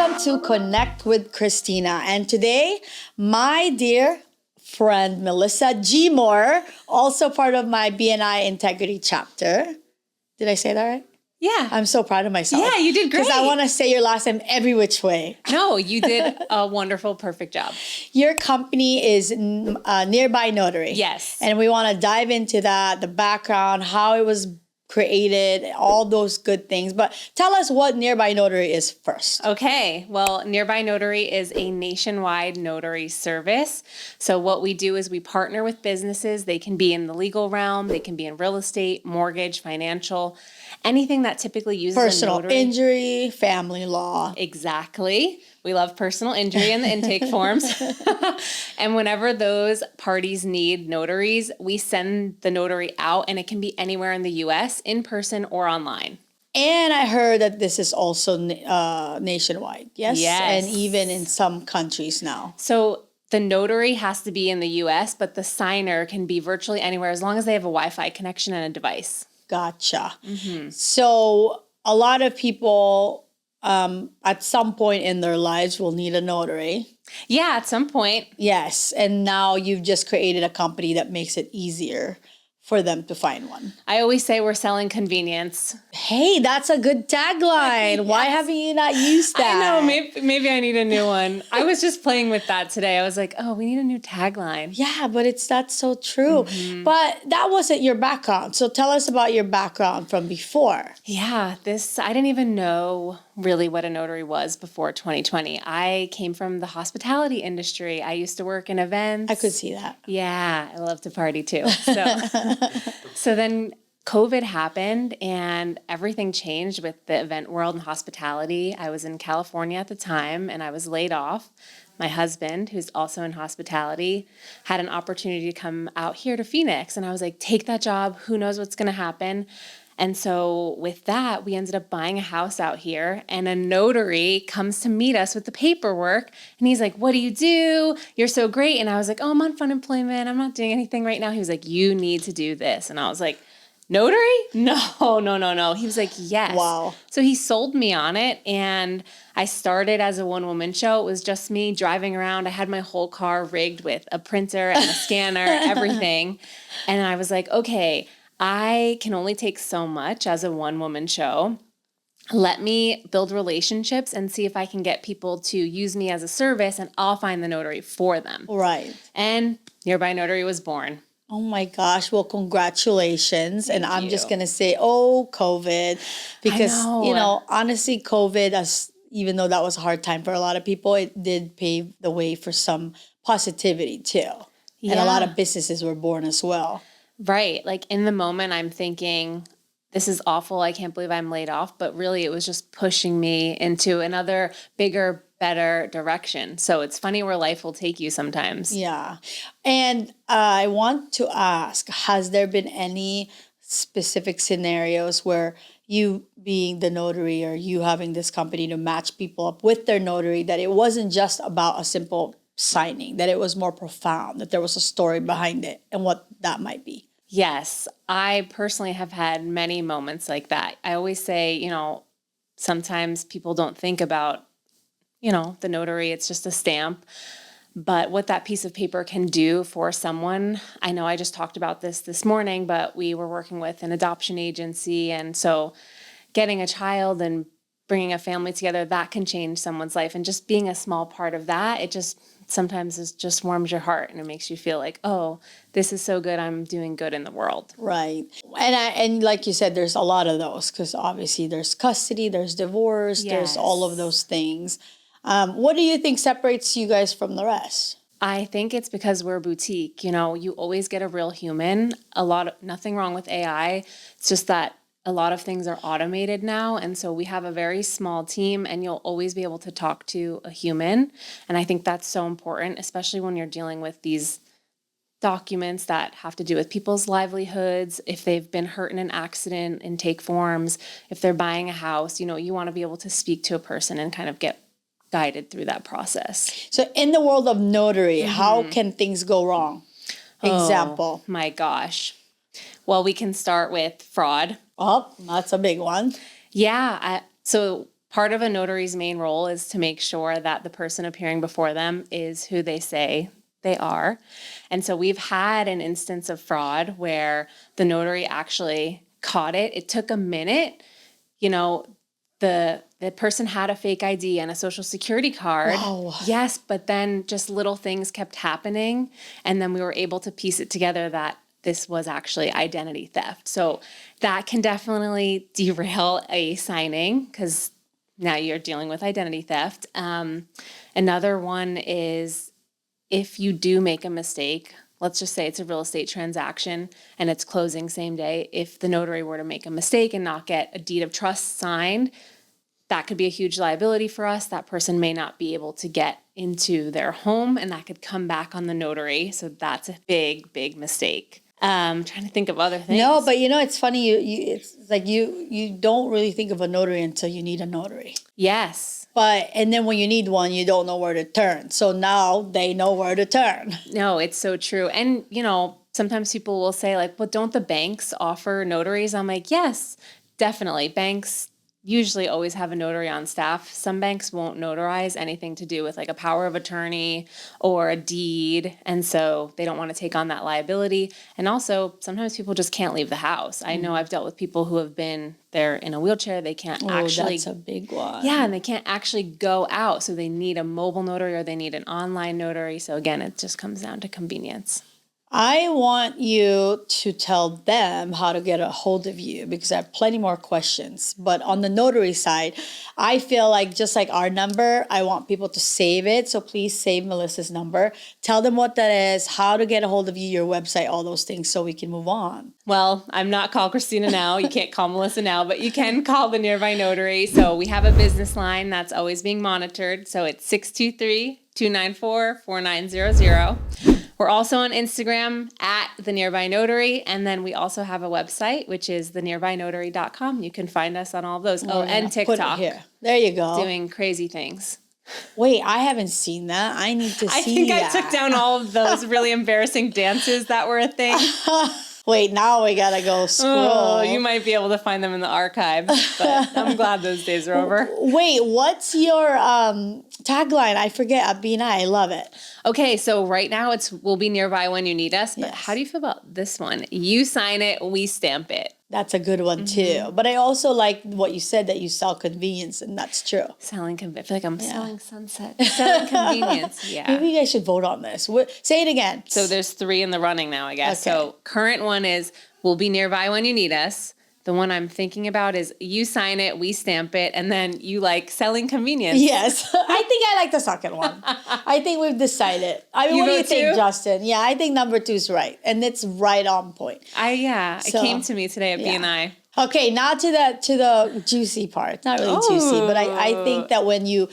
Welcome to Connect with Christina. And today, my dear friend Melissa Gemore, also part of my BNI Integrity chapter. Did I say that right? Yeah. I'm so proud of myself. Yeah, you did great. Because I want to say your last name every which way. No, you did a wonderful, perfect job. Your company is Nearby Notary. Yes. And we want to dive into that, the background, how it was created, all those good things. But tell us what Nearby Notary is first. Okay. Well, Nearby Notary is a nationwide notary service. So what we do is we partner with businesses. They can be in the legal realm. They can be in real estate, mortgage, financial, anything that typically uses Personal a notary. injury, family law. Exactly. We love personal injury in the intake forms. And whenever those parties need notaries, we send the notary out, and it can be anywhere in the U.S., in person or online. And I heard that this is also nationwide, yes? Yes. And even in some countries now. So the notary has to be in the U.S., but the signer can be virtually anywhere as long as they have a Wi-Fi connection and a device. Gotcha. So a lot of people at some point in their lives will need a notary. Yeah, at some point. Yes. And now you've just created a company that makes it easier for them to find one. I always say we're selling convenience. Hey, that's a good tagline. Yes. Why haven't you not used that? I know, maybe I need a new one. I was just playing with that today. I was like, oh, we need a new tagline. Yeah, but that's so true. But that wasn't your background. So tell us about your background from before. Yeah, I didn't even know really what a notary was before 2020. I came from the hospitality industry. I used to work in events. I could see that. Yeah, I love to party too. So then COVID happened and everything changed with the event world and hospitality. I was in California at the time and I was laid off. My husband, who's also in hospitality, had an opportunity to come out here to Phoenix. And I was like, take that job. Who knows what's going to happen? And so with that, we ended up buying a house out here, and a notary comes to meet us with the paperwork. And he's like, what do you do? You're so great. And I was like, oh, I'm on unemployment. I'm not doing anything right now. He was like, you need to do this. And I was like, notary? No. He was like, yes. Wow. So he sold me on it, and I started as a one-woman show. It was just me driving around. I had my whole car rigged with a printer and a scanner, everything. And I was like, okay, I can only take so much as a one-woman show. Let me build relationships and see if I can get people to use me as a service, and I'll find the notary for them. Right. And Nearby Notary was born. Oh my gosh. Well, congratulations. Thank and I'm you. just going to say, COVID, because, honestly, COVID, even though that was a hard time for a lot of people, it did pave the way for some positivity too. Yeah. And a lot of businesses were born as well. Right. Like in the moment, I'm thinking, this is awful. I can't believe I'm laid off. But really, it was just pushing me into another bigger, better direction. So it's funny where life will take you sometimes. Yeah. And I want to ask, has there been any specific scenarios where you being the notary or you having this company to match people up with their notary, that it wasn't just about a simple signing, that it was more profound, that there was a story behind it and what that might be? Yes, I personally have had many moments like that. I always say, sometimes people don't think about, the notary, it's just a stamp. But what that piece of paper can do for someone, I know I just talked about this morning, but we were working with an adoption agency. And so getting a child and bringing a family together, that can change someone's life. And just being a small part of that, it just sometimes it just warms your heart and it makes you feel like, oh, this is so good. I'm doing good in the world. Right. And like you said, there's a lot of those because obviously there's custody, there's divorce, there's all of those things. What do you think separates you guys from the rest? I think it's because we're a boutique. You always get a real human. Nothing wrong with AI. It's just that a lot of things are automated now. And so we have a very small team and you'll always be able to talk to a human. And I think that's so important, especially when you're dealing with these documents that have to do with people's livelihoods, if they've been hurt in an accident, intake forms, if they're buying a house, you want to be able to speak to a person and kind of get guided through that process. So in the world of notary, how can things go wrong? Example. Oh, my gosh. Well, we can start with fraud. Oh, that's a big one. Yeah. So part of a notary's main role is to make sure that the person appearing before them is who they say they are. And so we've had an instance of fraud where the notary actually caught it. It took a minute. You know, the person had a fake ID and a social security card. Wow. Yes, but then just little things kept happening. And then we were able to piece it together that this was actually identity theft. So that can definitely derail a signing because now you're dealing with identity theft. Another one is if you do make a mistake, let's just say it's a real estate transaction and it's closing same day. If the notary were to make a mistake and not get a deed of trust signed, that could be a huge liability for us. That person may not be able to get into their home and that could come back on the notary. So that's a big, big mistake. Trying to think of other things. No, but it's funny. It's like you don't really think of a notary until you need a notary. Yes. And then when you need one, you don't know where to turn. So now they know where to turn. No, it's so true. And, sometimes people will say like, well, don't the banks offer notaries? I'm like, yes, definitely. Banks usually always have a notary on staff. Some banks won't notarize anything to do with like a power of attorney or a deed. And so they don't want to take on that liability. And also sometimes people just can't leave the house. I know I've dealt with people who have been there in a wheelchair. They can't actually. That's a big one. Yeah. And they can't actually go out. So they need a mobile notary or they need an online notary. So again, it just comes down to convenience. I want you to tell them how to get a hold of you because I have plenty more questions. But on the notary side, I feel like just like our number, I want people to save it. So please save Melissa's number. Tell them what that is, how to get a hold of you, your website, all those things so we can move on. Well, I'm not call Christina now. You can't call Melissa now, but you can call the Nearby Notary. So we have a business line that's always being monitored. So it's 623-294-4900. We're also on Instagram at The Nearby Notary. And then we also have a website, which is thenearbynotary.com. You can find us on all of those. And TikTok. Put it here. There you go. Doing crazy things. Wait, I haven't seen that. I need to see I think that. I took down all of those really embarrassing dances that were a thing. Wait, now we gotta go scroll. Oh, you might be able to find them in the archives, but I'm glad those days are over. Wait, what's your tagline? I forget. I love it. Okay, so right now we'll be nearby when you need us. But Yes. How do you feel about this one? You sign it, we stamp it. That's a good one too. But I also like what you said that you sell convenience, and that's true. Selling I feel like I'm selling sunset. Selling convenience. Yeah. Maybe you guys should vote on this. Say it again. So there's 3 in the running now, I guess. Okay. So current one is we'll be nearby when you need us. The one I'm thinking about is you sign it, we stamp it, and then you like selling convenience. Yes. I think I like the second one. I think we've decided. I mean, what do you think, Justin? Yeah, I think number 2 is right. And it's right on point. It came to me today at BNI. Okay, now to the juicy part. Not really juicy, but I think that when you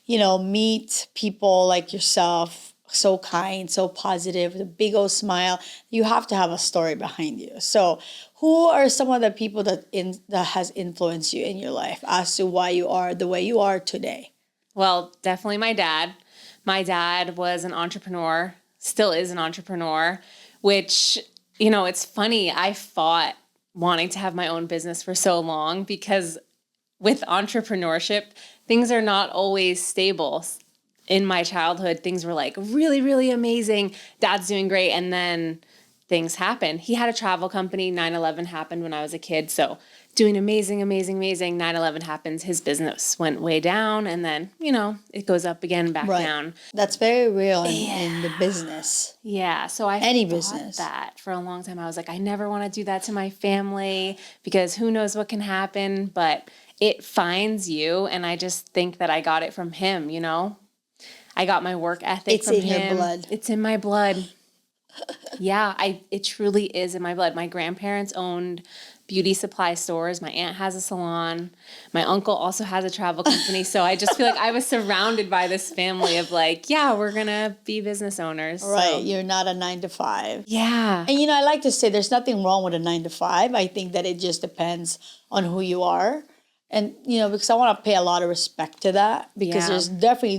meet people like yourself, so kind, so positive, with a big old smile, you have to have a story behind you. So who are some of the people that has influenced you in your life as to why you are the way you are today? Well, definitely my dad. My dad was an entrepreneur, still is an entrepreneur, which, it's funny. I fought wanting to have my own business for so long because with entrepreneurship, things are not always stable. In my childhood, things were like really, really amazing. Dad's doing great. And then things happen. He had a travel company. 9/11 happened when I was a kid. So doing amazing, amazing, amazing. 9/11 happens. His business went way down. And then, it goes up again, back down. That's very real in the business. Yeah. So I thought that for a long time. I was like, I never want to do that to my family because who knows what can happen. But it finds you. And I just think that I got it from him, I got my work ethic from him. It's in your blood. It's in my blood. Yeah, it truly is in my blood. My grandparents owned beauty supply stores. My aunt has a salon. My uncle also has a travel company. So I just feel like I was surrounded by this family of like, yeah, we're going to be business owners. Right. So. You're not a 9-to-5. Yeah. And, I like to say there's nothing wrong with a 9-to-5. I think that it just depends on who you are. And, because I want to pay a lot of respect to that because there's definitely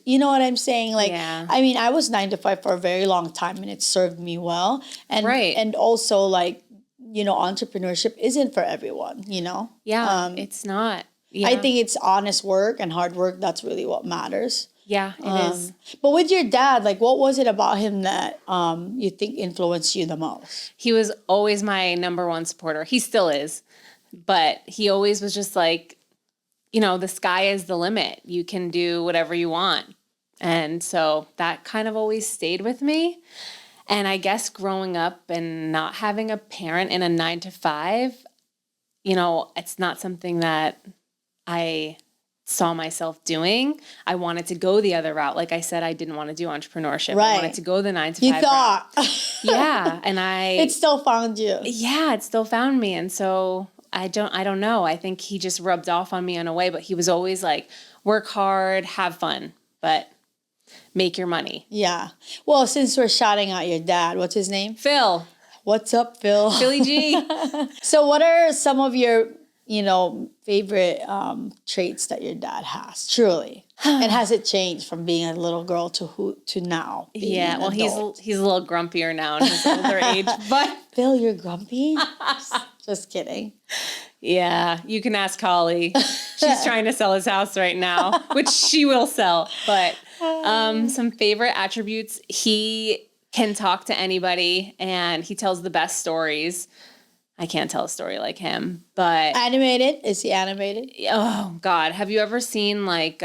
you know what I'm saying? Like, I mean, I was 9-to-5 for a very long time and it served me well. And, and also like, entrepreneurship isn't for everyone, Yeah, it's not. Yeah. I think it's honest work and hard work. That's really what matters. Yeah, it is. But with your dad, like, what was it about him that you think influenced you the most? He was always my number one supporter. He still is. But he always was just like, the sky is the limit. You can do whatever you want. And so that kind of always stayed with me. And I guess growing up and not having a parent in a 9 to 5, it's not something that I saw myself doing. I wanted to go the other route. Like I said, I didn't want to do entrepreneurship. Right. I wanted to go the 9 to 5 You route. thought. Yeah. And It still found you. Yeah, it still found me. And so I don't know. I think he just rubbed off on me in a way, but he was always like, work hard, have fun, but make your money. Yeah. Well, since we're shouting out your dad, what's his name? Phil. What's up, Phil? Philly G. So what are some of your, favorite traits that your dad has, truly? And has it changed from being a little girl to now? Yeah, well, he's a little grumpier now in his older age, but Phil, you're grumpy? Just kidding. Yeah, you can ask Holly. She's trying to sell his house right now, which she will sell. But some favorite attributes, he can talk to anybody and he tells the best stories. I can't tell a story like him, but... Animated? Is he animated? Oh, God. Have you ever seen, like,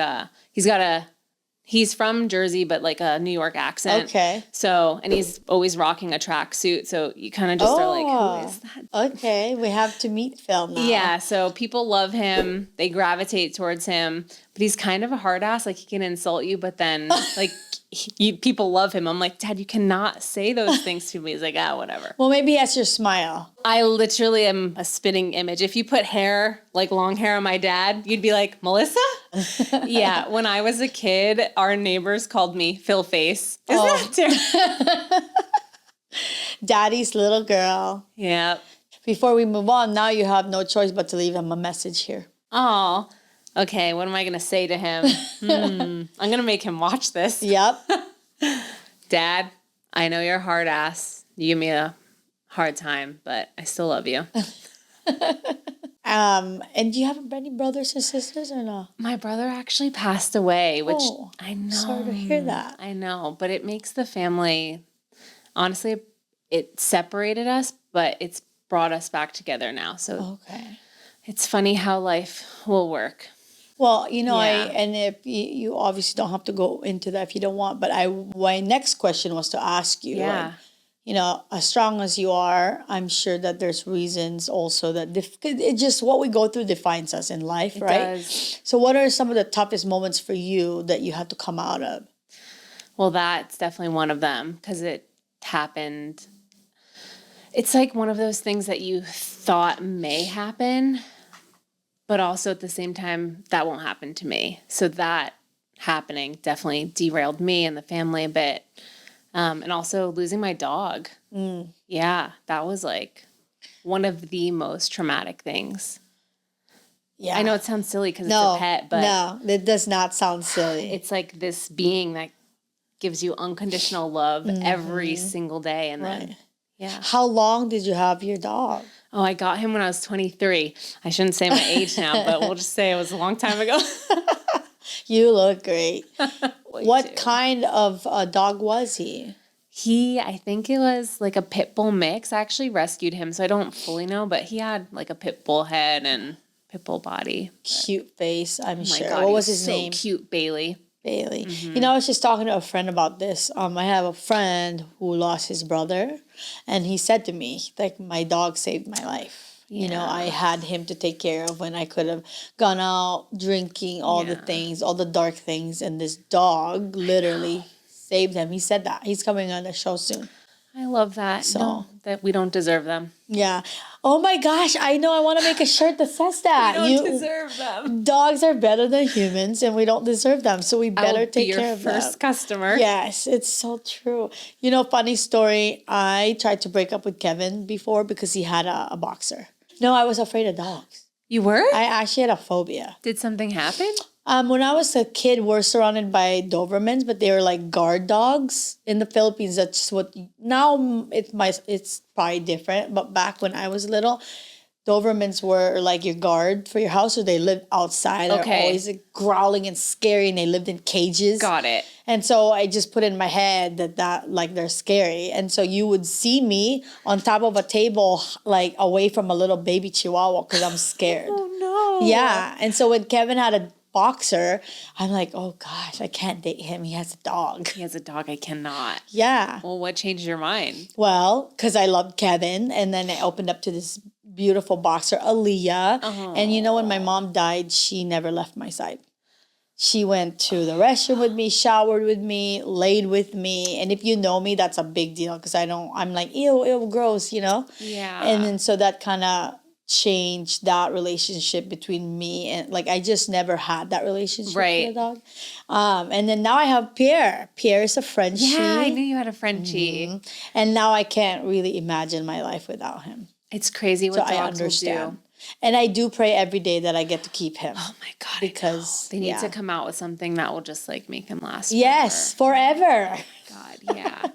he's from Jersey, but, like, a New York accent. Okay. So, and he's always rocking a tracksuit, so you kind of just are like, who is that? Okay, we have to meet Phil now. Yeah, so people love him. They gravitate towards him, but he's kind of a hard ass. Like, he can insult you, but then, like... people love him. I'm like, Dad, you cannot say those things to me. He's like, whatever. Well, maybe that's your smile. I literally am a spitting image. If you put hair, like long hair on my dad, you'd be like, Melissa? Yeah. When I was a kid, our neighbors called me Phil Face. Isn't that terrible? Daddy's little girl. Yeah. Before we move on, now you have no choice but to leave him a message here. Oh, okay. What am I going to say to him? I'm going to make him watch this. Yep. Dad, I know you're a hard ass. You give me a hard time, but I still love you. And do you have any brothers and sisters or no? My brother actually passed away, which I know. Sorry to hear that. I know, but it makes the family, honestly, it separated us, but it's brought us back together now. So it's funny how life will work. Well, and if you obviously don't have to go into that if you don't want, but my next question was to ask you, as strong as you are, I'm sure that there's reasons also that it just what we go through defines us in life, right? Does. So what are some of the toughest moments for you that you had to come out of? Well, that's definitely one of them because it happened. It's like one of those things that you thought may happen, but also at the same time, that won't happen to me. So that happening definitely derailed me and the family a bit. And also losing my dog. Yeah, that was like one of the most traumatic things. Yeah. I know it sounds silly because it's a pet, but... No, it does not sound silly. It's like this being that gives you unconditional love every single day. And then, How long did you have your dog? Oh, I got him when I was 23. I shouldn't say my age now, but we'll just say it was a long time ago. You look great. What kind of a dog was he? I think it was like a pit bull mix. I actually rescued him, so I don't fully know, but he had like a pit bull head and pit bull body. Cute face, I'm sure. God, what was his so name? Cute, Bailey. Bailey. I was just talking to a friend about this. I have a friend who lost his brother, and he said to me, like, my dog saved my life. Yeah. I had him to take care of when I could have gone out drinking, all the things, all the dark things, and this dog literally saved him. He said that. He's coming on the show soon. I love that. So that we don't deserve them. Yeah. Oh my gosh, I know. I want to make a shirt that says that. We don't deserve them. Dogs are better than humans, and we don't deserve them. So we better take care of them. Your first customer. Yes, it's so true. Funny story. I tried to break up with Kevin before because he had a boxer. No, I was afraid of dogs. You were? I actually had a phobia. Did something happen? When I was a kid, we're surrounded by Dobermans, but they were like guard dogs. In the Philippines, that's what... Now it's probably different, but back when I was little, Dobermans were like your guard for your house, or they lived outside. They're always like, growling and scary, and they lived in cages. Got it. And so I just put in my head that like they're scary. And so you would see me on top of a table, like away from a little baby chihuahua because I'm scared. Oh no. Yeah. And so when Kevin had a boxer, I'm like, oh gosh, I can't date him. He has a dog. He has a dog. I cannot. Yeah. Well, what changed your mind? Well, because I loved Kevin, and then I opened up to this beautiful boxer, Aaliyah. And you know, when my mom died, she never left my side. She went to the restroom with me, showered with me, laid with me. And if you know me, that's a big deal because I'm like, ew, gross, you know? Yeah. And then so that kind of changed that relationship between me and like I just never had that relationship with a dog. And then now I have Pierre. Pierre is a Frenchie. Yeah, I knew you had a Frenchie. And now I can't really imagine my life without him. It's crazy what So I dogs will understand. do. And I do pray every day that I get to keep him. Oh my God. Because they need to come out with something that will just like make him last. Yes, forever. God, yeah.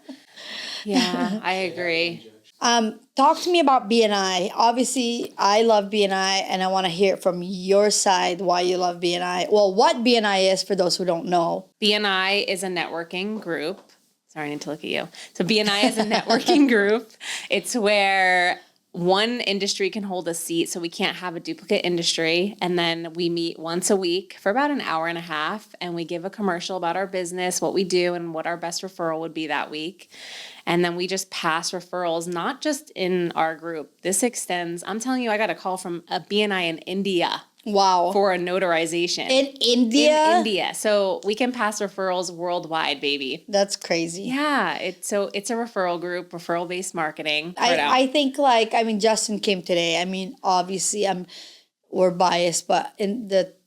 Yeah, I agree. Talk to me about BNI. Obviously, I love BNI, and I want to hear from your side why you love BNI. Well, what BNI is for those who don't know. BNI is a networking group. Sorry, I need to look at you. So BNI is a networking group. It's where one industry can hold a seat, so we can't have a duplicate industry. And then we meet once a week for about an hour and a half, and we give a commercial about our business, what we do, and what our best referral would be that week. And then we just pass referrals, not just in our group. This extends, I'm telling you, I got a call from a BNI in India. Wow. For a notarization. In India? In India. So we can pass referrals worldwide, baby. That's crazy. Yeah. It's a referral group, referral-based marketing. I think Justin came today. I mean, obviously we're biased, but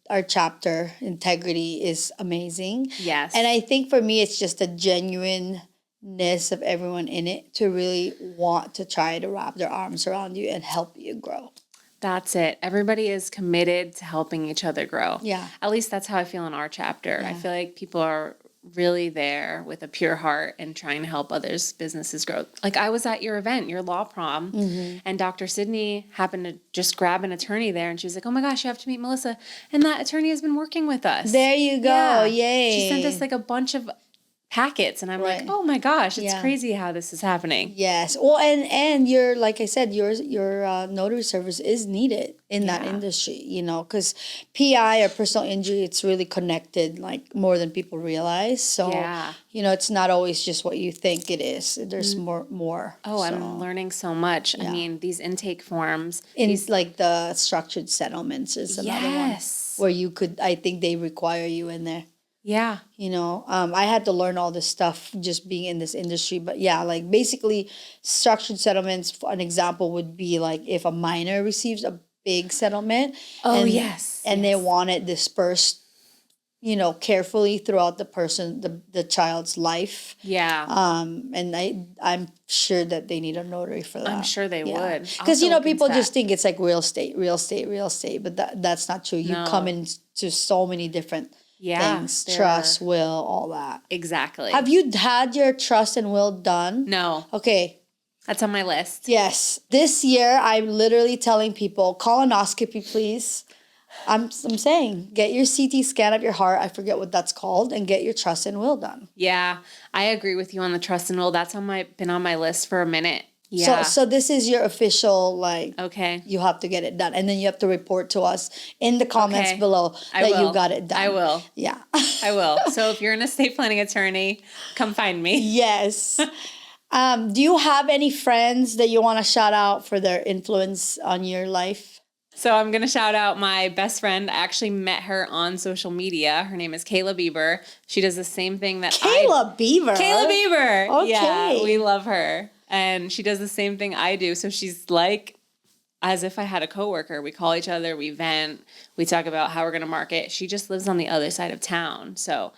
our chapter, Integrity, is amazing. Yes. And I think for me, it's just a genuineness of everyone in it to really want to try to wrap their arms around you and help you grow. That's it. Everybody is committed to helping each other grow. Yeah. At least that's how I feel in our chapter. Yeah. I feel like people are really there with a pure heart and trying to help others' businesses grow. Like I was at your event, your law prom, and Dr. Sydney happened to just grab an attorney there, and she was like, oh my gosh, you have to meet Melissa. And that attorney has been working with us. There you go. Yeah. Yay. She sent us like a bunch of packets, and I'm like, oh my gosh, it's crazy how this is happening. Yes. Well, and your, like I said, your notary service is needed in that industry, you know, because PI or personal injury, it's really connected, like more than people realize. So, you know, it's not always just what you think it is. There's more. Oh, so. I'm learning so much. I mean, these intake forms. Like the structured settlements is another one where I think they require you in there. Yeah. You know, I had to learn all this stuff just being in this industry. But yeah, like basically structured settlements, for an example would be like if a minor receives a big settlement. Oh, and they want it dispersed, you know, carefully throughout the child's life. Yeah. And I'm sure that they need a notary for that. I'm sure they would. Because, you know, people just think it's like real estate. But that's not true. You come into so many different things, trust, will, all that. Exactly. Have you had your trust and will done? No. Okay. That's on my list. Yes. This year, I'm literally telling people, colonoscopy, please. I'm saying, get your CT scan of your heart. I forget what that's called, and get your trust and will done. Yeah, I agree with you on the trust and will. That's been on my list for a minute. Yeah. So this is your official, like, okay. You have to get it done. And then you have to report to us in the comments below that you got it done. I will. Yeah. I will. So if you're an estate planning attorney, come find me. Yes. Do you have any friends that you want to shout out for their influence on your life? So I'm going to shout out my best friend. I actually met her on social media. Her name is Kayla Bieber. She does the same thing that Kayla Bieber? Kayla Bieber. Okay. Yeah, we love her. And she does the same thing I do. So she's like, as if I had a coworker. We call each other, we vent, we talk about how we're going to market. She just lives on the other side of town. So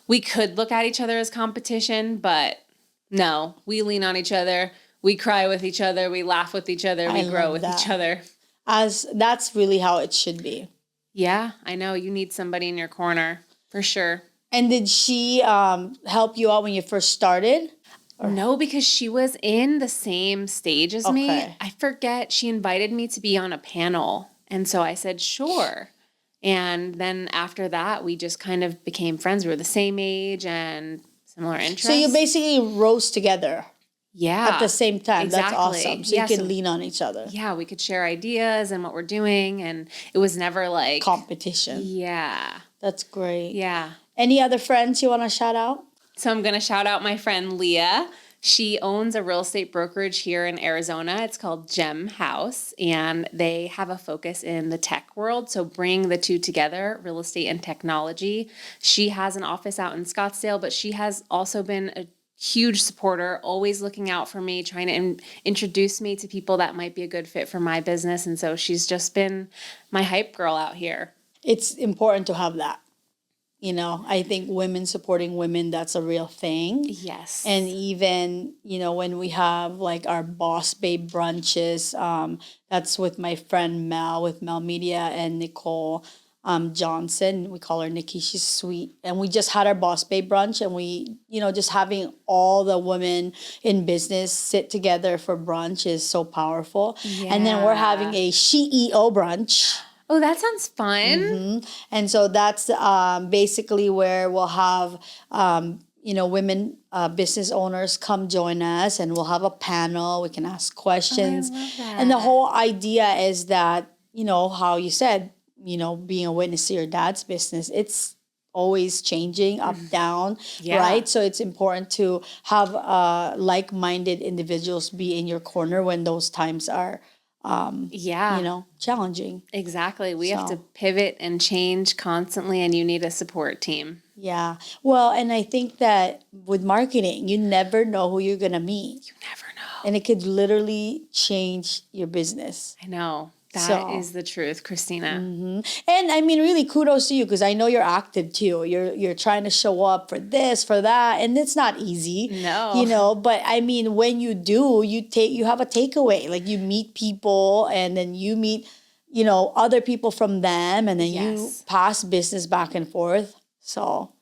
we could look at each other as competition, but no, we lean on each other. We cry with each other. We laugh with each other. We grow with each other. That's really how it should be. Yeah, I know. You need somebody in your corner for sure. And did she help you out when you first started? No, because she was in the same stage as me. Okay. I forget. She invited me to be on a panel. And so I said, sure. And then after that, we just kind of became friends. We were the same age and similar interests. So you basically rose together yeah, at the same time. exactly. That's awesome. So Yeah, you can lean on each other. Yeah, we could share ideas and what we're doing. And it was never like Competition. Yeah. That's great. Yeah. Any other friends you want to shout out? So I'm going to shout out my friend Leah. She owns a real estate brokerage here in Arizona. It's called Gem House, and they have a focus in the tech world. So bring the two together, real estate and technology. She has an office out in Scottsdale, but she has also been a huge supporter, always looking out for me, trying to introduce me to people that might be a good fit for my business. And so she's just been my hype girl out here. It's important to have that. You know, I think women supporting women, that's a real thing. Yes. And even, you know, when we have like our Boss Babe brunches, that's with my friend Mel, with Mel Media, and Nicole Johnson. We call her Nikki. She's sweet. And we just had our Boss Babe brunch, and we, you know, just having all the women in business sit together for brunch is so powerful. Yeah. And then we're having a CEO brunch. Oh, that sounds fun. Mm-hmm. And so that's basically where we'll have, you know, women business owners come join us, and we'll have a panel. We can ask questions. Oh, I love that. And the whole idea is that, you know, how you said, you know, being a witness to your dad's business, it's always changing up, down, right? So it's important to have like-minded individuals be in your corner when those times are you know, challenging. Exactly. We have to pivot and change constantly, and you need a support team. Yeah. Well, and I think that with marketing, you never know who you're going to meet. You never know. And it could literally change your business. I know. That is the truth, Christina. Mm-hmm. And I mean, really kudos to you, because I know you're active too. You're trying to show up for this, for that, and it's not easy. No. You know, but I mean, when you do, you have a takeaway. Like you meet people, and then you meet, you know, other people from them, and then you pass business back and forth. So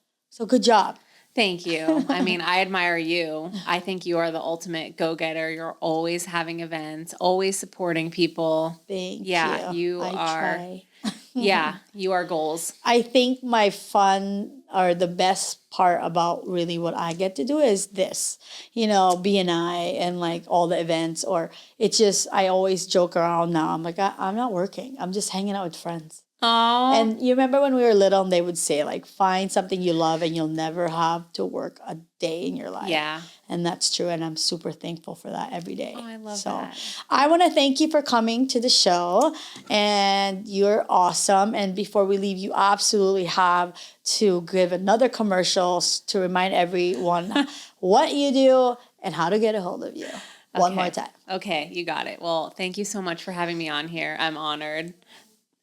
good job. Thank you. I mean, I admire you. I think you are the ultimate go-getter. You're always having events, always supporting people. Thank you I are. Try. You are goals. I think my fun or the best part about really what I get to do is this, you know, BNI and like all the events, or it's just, I always joke around now. I'm like, I'm not working. I'm just hanging out with friends. Oh. And you remember when we were little and they would say like, find something you love and you'll never have to work a day in your life. Yeah. And that's true. And I'm super thankful for that every day. Oh, I love that. I want to thank you for coming to the show, and you're awesome. And before we leave, you absolutely have to give another commercial to remind everyone what you do and how to get a hold of you. One more time. Okay, you got it. Well, thank you so much for having me on here. I'm honored.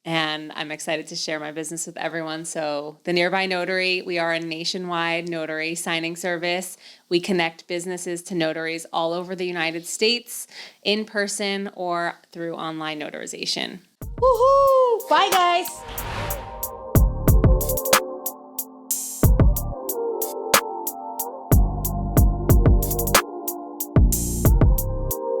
And I'm excited to share my business with everyone. So the Nearby Notary, we are a nationwide notary signing service. We connect businesses to notaries all over the United States, in person or through online notarization. Woohoo! Bye, guys.